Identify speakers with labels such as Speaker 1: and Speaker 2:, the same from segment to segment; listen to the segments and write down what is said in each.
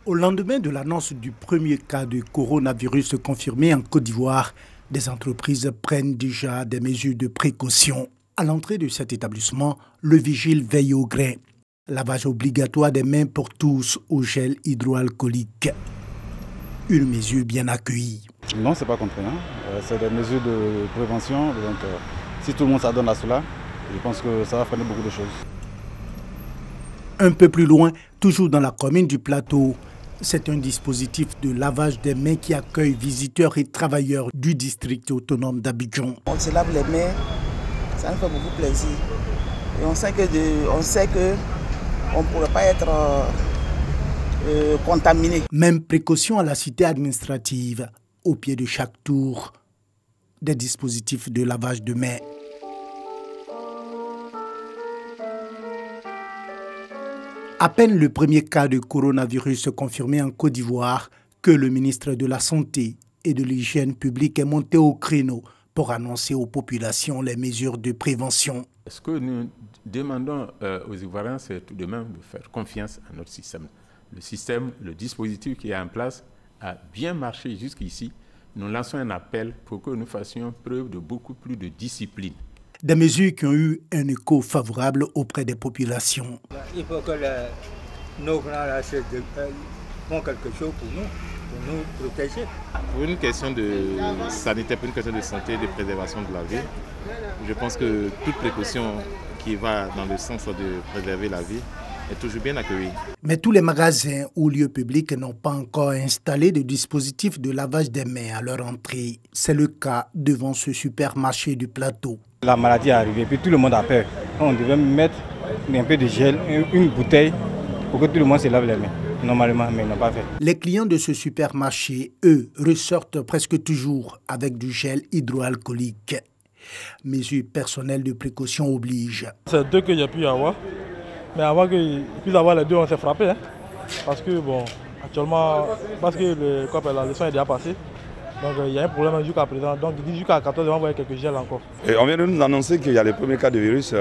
Speaker 1: Au lendemain de l'annonce du premier cas de coronavirus confirmé en Côte d'Ivoire, des entreprises prennent déjà des mesures de précaution. À l'entrée de cet établissement, le vigile veille au grain. Lavage obligatoire des mains pour tous au gel hydroalcoolique. Une mesure bien accueillie.
Speaker 2: Non, ce n'est pas contraignant. C'est des mesures de prévention. Donc, si tout le monde s'adonne à cela, je pense que ça va freiner beaucoup de choses.
Speaker 1: Un peu plus loin, toujours dans la commune du Plateau, c'est un dispositif de lavage des mains qui accueille visiteurs et travailleurs du district autonome d'Abidjan.
Speaker 3: On se lave les mains, ça nous fait beaucoup plaisir. Et on sait que on ne pourrait pas être contaminé.
Speaker 1: Même précaution à la cité administrative, au pied de chaque tour, des dispositifs de lavage de mains. À peine le premier cas de coronavirus confirmé en Côte d'Ivoire que le ministre de la Santé et de l'Hygiène publique est monté au créneau pour annoncer aux populations les mesures de prévention.
Speaker 4: Ce que nous demandons aux Ivoiriens, c'est tout de même de faire confiance à notre système. Le système, le dispositif qui est en place a bien marché jusqu'ici. Nous lançons un appel pour que nous fassions preuve de beaucoup plus de discipline.
Speaker 1: Des mesures qui ont eu un écho favorable auprès des populations.
Speaker 5: Il faut que nos grands font quelque chose pour nous protéger.
Speaker 6: Pour une question de sanitaire, pour une question de santé et de préservation de la vie, je pense que toute précaution qui va dans le sens de préserver la vie est toujours bien accueillie.
Speaker 1: Mais tous les magasins ou lieux publics n'ont pas encore installé de dispositif de lavage des mains à leur entrée. C'est le cas devant ce supermarché du Plateau.
Speaker 2: La maladie est arrivée, puis tout le monde a peur. On devait mettre un peu de gel, une bouteille, pour que tout le monde se lave les mains. Normalement, mais ils n'ont pas fait.
Speaker 1: Les clients de ce supermarché, eux, ressortent presque toujours avec du gel hydroalcoolique. Mesures personnelles de précaution obligent.
Speaker 7: C'est deux que j'ai pu avoir. Mais avant qu'ils puissent avoir les deux, on s'est frappé. Parce que, bon, actuellement, la leçon est déjà passée. Donc, il y a un problème jusqu'à présent. Donc, jusqu'à 14, on va envoyer quelques gels encore.
Speaker 8: Et on vient de nous annoncer qu'il y a les premiers cas de virus,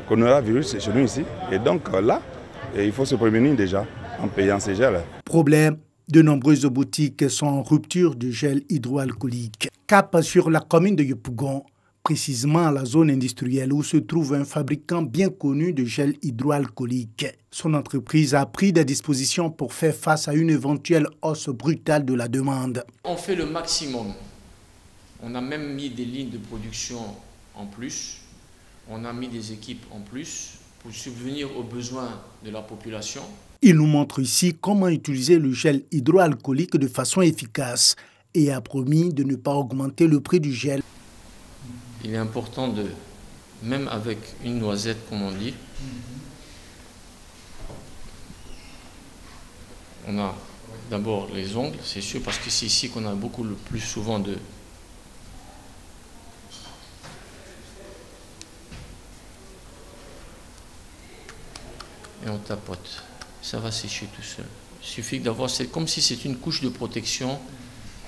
Speaker 8: coronavirus chez nous ici. Et donc, là, il faut se prémunir déjà en payant ces gels.
Speaker 1: Problème, de nombreuses boutiques sont en rupture de gel hydroalcoolique. Cap sur la commune de Yopougon, précisément à la zone industrielle où se trouve un fabricant bien connu de gel hydroalcoolique. Son entreprise a pris des dispositions pour faire face à une éventuelle hausse brutale de la demande.
Speaker 9: On fait le maximum. On a même mis des lignes de production en plus. On a mis des équipes en plus pour subvenir aux besoins de la population.
Speaker 1: Il nous montre ici comment utiliser le gel hydroalcoolique de façon efficace et a promis de ne pas augmenter le prix du gel.
Speaker 9: Il est important de, même avec une noisette comme on dit, on a d'abord les ongles, c'est sûr, parce que c'est ici qu'on a beaucoup le plus souvent de... Et on tapote, ça va sécher tout seul. Il suffit d'avoir, c'est comme si c'est une couche de protection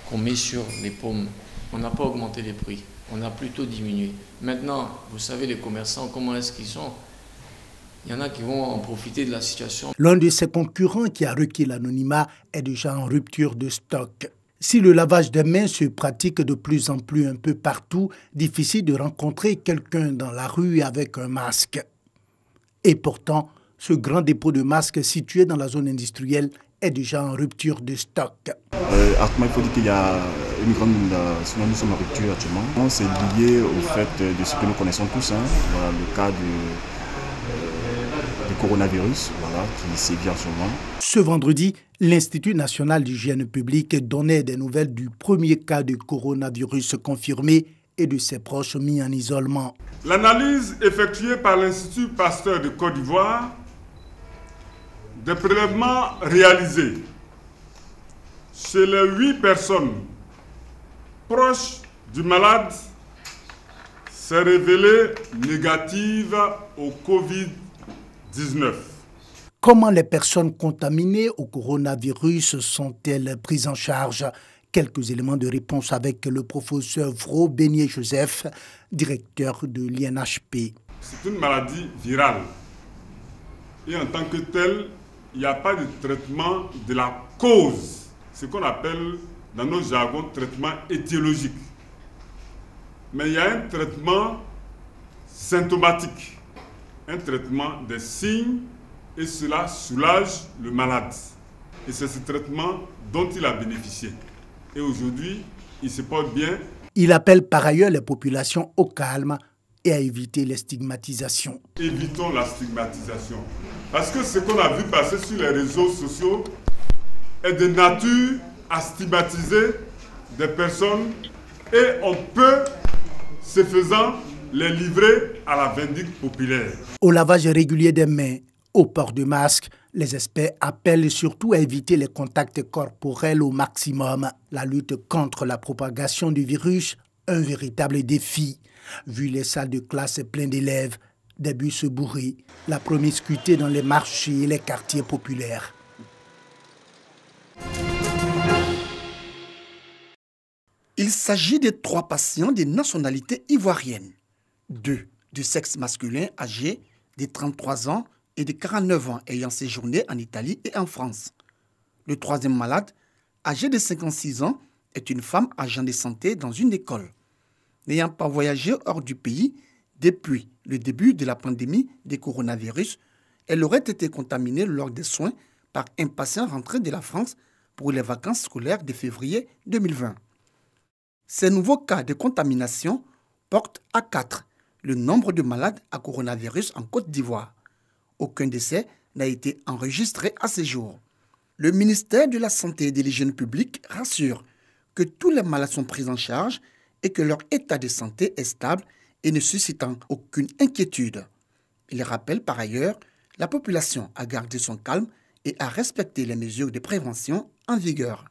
Speaker 9: qu'on met sur les paumes. On n'a pas augmenté les prix. On a plutôt diminué. Maintenant, vous savez, les commerçants, comment est-ce qu'ils sont? Il y en a qui vont en profiter de la situation.
Speaker 1: L'un de ses concurrents qui a requis l'anonymat est déjà en rupture de stock. Si le lavage des mains se pratique de plus en plus un peu partout, difficile de rencontrer quelqu'un dans la rue avec un masque. Et pourtant, ce grand dépôt de masques situé dans la zone industrielle est déjà en rupture de stock.
Speaker 10: Actuellement, il faut dire qu'il y a une grande... Sinon, nous sommes en rupture actuellement. C'est lié au fait de ce que nous connaissons tous, voilà, le cas du coronavirus, voilà, qui sévit en ce moment.
Speaker 1: Ce vendredi, l'Institut national d'hygiène publique donnait des nouvelles du premier cas de coronavirus confirmé et de ses proches mis en isolement.
Speaker 11: L'analyse effectuée par l'Institut Pasteur de Côte d'Ivoire, des prélèvements réalisés chez les 8 personnes proches du malade s'est révélée négative au Covid-19.
Speaker 1: Comment les personnes contaminées au coronavirus sont-elles prises en charge? Quelques éléments de réponse avec le professeur Vro Bénier Joseph, directeur de l'INHP.
Speaker 11: C'est une maladie virale et en tant que telle, il n'y a pas de traitement de la cause, ce qu'on appelle dans nos jargons traitement étiologique. Mais il y a un traitement symptomatique, un traitement des signes, et cela soulage le malade. Et c'est ce traitement dont il a bénéficié. Et aujourd'hui, il se porte bien.
Speaker 1: Il appelle par ailleurs les populations au calme et à éviter les stigmatisations.
Speaker 11: Évitons la stigmatisation. Parce que ce qu'on a vu passer sur les réseaux sociaux est de nature à stigmatiser des personnes et on peut, ce faisant, les livrer à la vindicte populaire.
Speaker 1: Au lavage régulier des mains, au port de masque, les experts appellent surtout à éviter les contacts corporels au maximum. La lutte contre la propagation du virus, un véritable défi. Vu les salles de classe pleines d'élèves, des bus bourrés, la promiscuité dans les marchés et les quartiers populaires.
Speaker 12: Il s'agit de 3 patients de nationalité ivoirienne. 2 du sexe masculin âgés de 33 ans et de 49 ans ayant séjourné en Italie et en France. Le 3e malade, âgé de 56 ans, est une femme agent de santé dans une école. N'ayant pas voyagé hors du pays depuis le début de la pandémie du coronavirus, elle aurait été contaminée lors des soins par un patient rentré de la France pour les vacances scolaires de février 2020. Ces nouveaux cas de contamination portent à 4 le nombre de malades à coronavirus en Côte d'Ivoire. Aucun décès n'a été enregistré à ce jour. Le ministère de la Santé et de l'Hygiène publique rassure que tous les malades sont pris en charge et que leur état de santé est stable et ne suscitant aucune inquiétude. Il rappelle par ailleurs la population à garder son calme et à respecter les mesures de prévention en vigueur.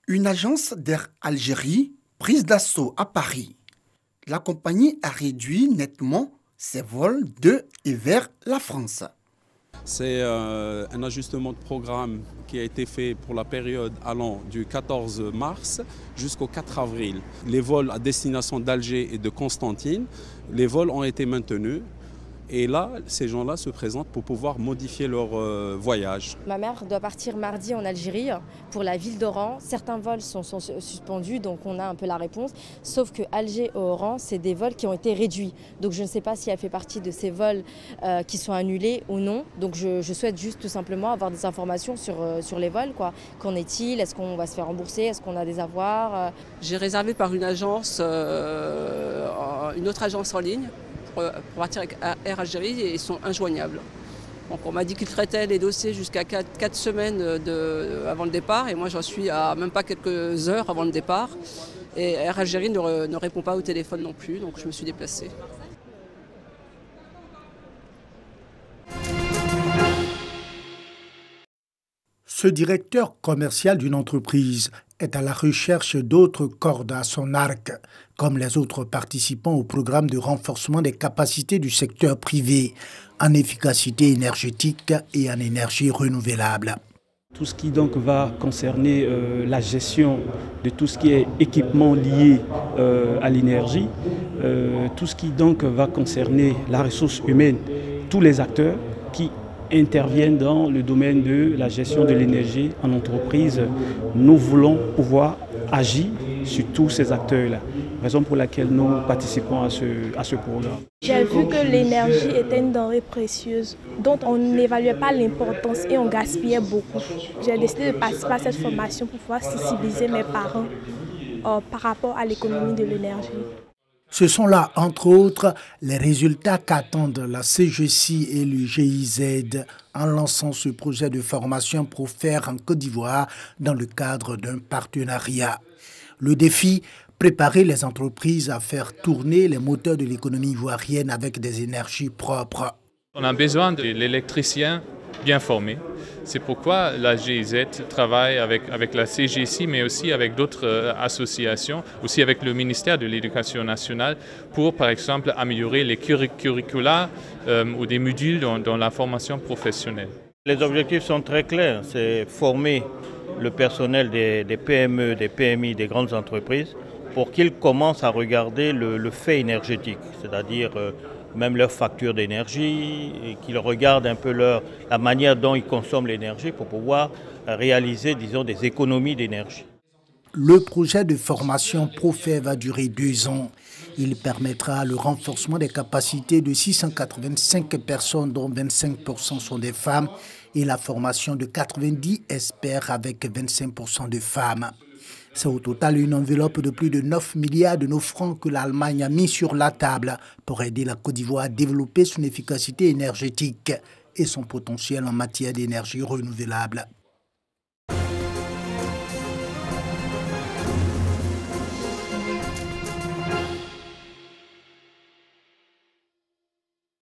Speaker 12: Une agence d'Air Algérie prise d'assaut à Paris. La compagnie a réduit nettement ses vols de et vers la France.
Speaker 13: C'est un ajustement de programme qui a été fait pour la période allant du 14 mars jusqu'au 4 avril. Les vols à destination d'Alger et de Constantine, les vols ont été maintenus. Et là, ces gens-là se présentent pour pouvoir modifier leur voyage.
Speaker 14: Ma mère doit partir mardi en Algérie pour la ville d'Oran. Certains vols sont suspendus, donc on a un peu la réponse. Sauf que Alger-Oran, c'est des vols qui ont été réduits. Donc je ne sais pas si elle fait partie de ces vols qui sont annulés ou non. Donc je souhaite juste tout simplement avoir des informations sur les vols. Qu'en est-il? Est-ce qu'on va se faire rembourser? Est-ce qu'on a des avoirs?
Speaker 15: J'ai réservé par une agence, une autre agence en ligne, pour partir avec Air Algérie et ils sont injoignables. Donc on m'a dit qu'ils traitaient les dossiers jusqu'à 4 semaines avant le départ et moi j'en suis à même pas quelques heures avant le départ. Et Air Algérie ne répond pas au téléphone non plus, donc je me suis déplacée.
Speaker 1: Ce directeur commercial d'une entreprise est à la recherche d'autres cordes à son arc, comme les autres participants au programme de renforcement des capacités du secteur privé en efficacité énergétique et en énergie renouvelable.
Speaker 16: Tout ce qui donc va concerner la gestion de tout ce qui est équipement lié à l'énergie, tout ce qui donc va concerner la ressource humaine, tous les acteurs qui interviennent dans le domaine de la gestion de l'énergie en entreprise. Nous voulons pouvoir agir sur tous ces acteurs-là, raison pour laquelle nous participons à ce programme.
Speaker 17: J'ai vu que l'énergie était une denrée précieuse dont on n'évaluait pas l'importance et on gaspillait beaucoup. J'ai décidé de participer à cette formation pour pouvoir sensibiliser mes parents par rapport à l'économie de l'énergie.
Speaker 1: Ce sont là, entre autres, les résultats qu'attendent la CGC et le GIZ en lançant ce projet de formation pour faire en Côte d'Ivoire dans le cadre d'un partenariat. Le défi, préparer les entreprises à faire tourner les moteurs de l'économie ivoirienne avec des énergies propres.
Speaker 18: On a besoin de l'électricien bien formé. C'est pourquoi la GIZ travaille avec la CGC, mais aussi avec d'autres associations, aussi avec le ministère de l'Éducation nationale, pour, par exemple, améliorer les curricula ou des modules dans la formation professionnelle.
Speaker 19: Les objectifs sont très clairs, c'est former le personnel des PME, des PMI, des grandes entreprises, pour qu'ils commencent à regarder le fait énergétique, c'est-à-dire même leur facture d'énergie, et qu'ils regardent un peu la manière dont ils consomment l'énergie pour pouvoir réaliser, disons, des économies d'énergie.
Speaker 1: Le projet de formation Profet va durer 2 ans. Il permettra le renforcement des capacités de 685 personnes, dont 25% sont des femmes, et la formation de 90 experts avec 25% de femmes. C'est au total une enveloppe de plus de 9 milliards de nos francs que l'Allemagne a mis sur la table pour aider la Côte d'Ivoire à développer son efficacité énergétique et son potentiel en matière d'énergie renouvelable.